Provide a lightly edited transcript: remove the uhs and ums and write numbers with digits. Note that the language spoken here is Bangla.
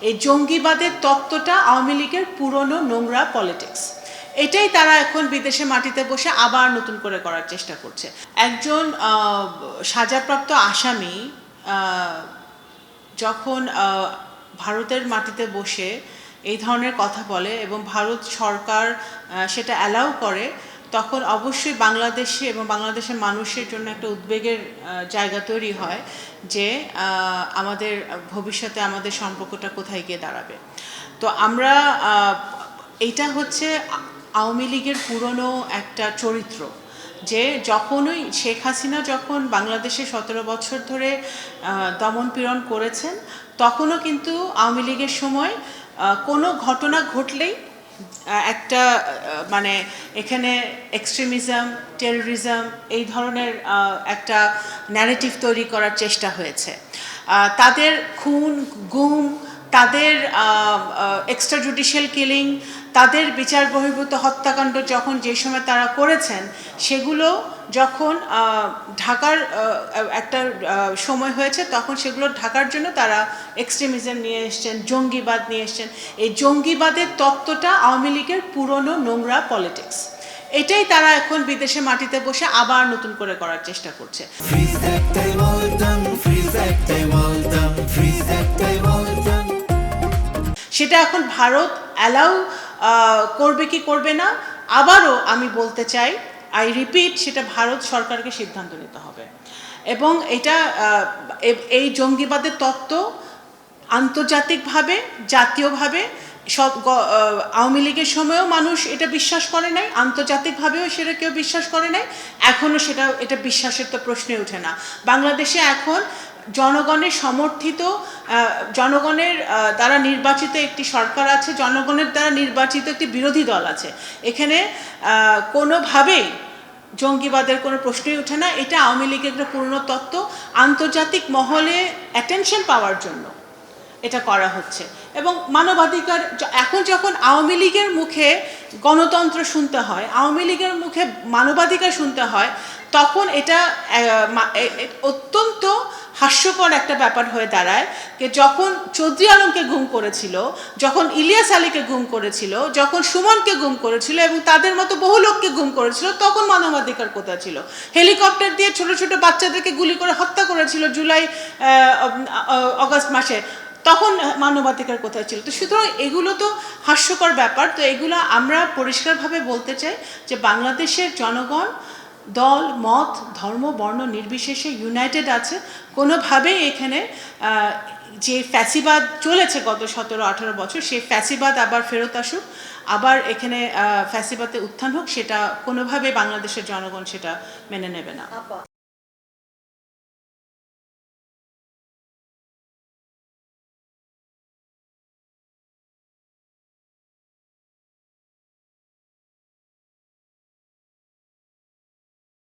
এই জঙ্গিবাদের তত্ত্বটা আওয়ামী লীগের পুরনো নোংরা পলিটিক্স। এটাই তারা এখন বিদেশে মাটিতে বসে আবার নতুন করে করার চেষ্টা করছে। একজন সাজাপ্রাপ্ত আসামি যখন ভারতের মাটিতে বসে এই ধরনের কথা বলে এবং ভারত সরকার সেটা অ্যালাউ করে, তখন অবশ্যই বাংলাদেশে এবং বাংলাদেশের মানুষের জন্য একটা উদ্বেগের জায়গা তৈরি হয় যে আমাদের ভবিষ্যতে আমাদের সম্পর্কটা কোথায় গিয়ে দাঁড়াবে। তো আমরা এইটা হচ্ছে আওয়ামী লীগের পুরনো একটা চরিত্র, যে যখনই শেখ হাসিনা যখন বাংলাদেশে 17 বছর ধরে দমন পীড়ন করেছেন, তখনও কিন্তু আওয়ামী লীগের সময় কোনো ঘটনা ঘটলেই একটা মানে এখানে এক্সট্রিমিজম, টেররিজম এই ধরনের একটা ন্যারেটিভ তৈরি করার চেষ্টা হয়েছে। তাদের খুন, গুম, তাদের এক্সট্রা জুডিশিয়াল কিলিং, তাদের বিচার বহির্ভূত হত্যাকাণ্ড যখন যে সময় তারা করেছেন, সেগুলো যখন ঢাকার একটা সময় হয়েছে, তখন সেগুলো ঢাকার জন্য তারা এক্সট্রিমিজম নিয়ে এসছেন, জঙ্গিবাদ নিয়ে এসছেন। এই জঙ্গিবাদের তত্ত্বটা আওয়ামী লীগের পুরনো নোংরা পলিটিক্স। এটাই তারা এখন বিদেশে মাটিতে বসে আবার নতুন করে করার চেষ্টা করছে। সেটা এখন ভারত অ্যালাউ করবে কি করবে না, আবারও আমি বলতে চাই, আই রিপিট, সেটা ভারত সরকারকে সিদ্ধান্ত নিতে হবে। এবং এটা এই জঙ্গিবাদের তত্ত্ব আন্তর্জাতিকভাবে, জাতীয়ভাবে সব আওয়ামী লীগের সময়েও মানুষ এটা বিশ্বাস করে নাই, আন্তর্জাতিকভাবেও সেটা কেউ বিশ্বাস করে নাই, এখনও এটা বিশ্বাসের তো প্রশ্নই ওঠে না। বাংলাদেশে এখন জনগণের সমর্থিত, জনগণের দ্বারা নির্বাচিত একটি সরকার আছে, জনগণের দ্বারা নির্বাচিত একটি বিরোধী দল আছে। এখানে কোনোভাবেই জঙ্গিবাদের কোনো প্রশ্নই ওঠে না। এটা আওয়ামী লীগের একটা পুরনো তত্ত্ব, আন্তর্জাতিক মহলে অ্যাটেনশন পাওয়ার জন্য এটা করা হচ্ছে। এবং মানবাধিকার, এখন যখন আওয়ামী লীগের মুখে গণতন্ত্র শুনতে হয়, আওয়ামী লীগের মুখে মানবাধিকার শুনতে হয়, তখন এটা অত্যন্ত হাস্যকর একটা ব্যাপার হয়ে দাঁড়ায় যে যখন চৌধুরী আলমকে গুম করেছিল, যখন ইলিয়াস আলীকে গুম করেছিল, যখন সুমনকে গুম করেছিল এবং তাদের মতো বহু লোককে গুম করেছিল, তখন মানবাধিকার কোথায় ছিল? হেলিকপ্টার দিয়ে ছোট ছোট বাচ্চাদেরকে গুলি করে হত্যা করেছিল জুলাই অগাস্ট মাসে, তখন মানবাধিকার কোথায় ছিল? তো সুতরাং এগুলো তো হাস্যকর ব্যাপার। তো এগুলো আমরা পরিষ্কারভাবে বলতে চাই যে বাংলাদেশের জনগণ দল, মত, ধর্ম, বর্ণ নির্বিশেষে ইউনাইটেড আছে। কোনোভাবেই এখানে যে ফ্যাসিবাদ চলেছে গত 17-18 বছর, সেই ফ্যাসিবাদ আবার ফেরত আসুক, আবার এখানে ফ্যাসিবাদে উত্থান হোক, সেটা কোনোভাবে বাংলাদেশের জনগণ সেটা মেনে নেবে না।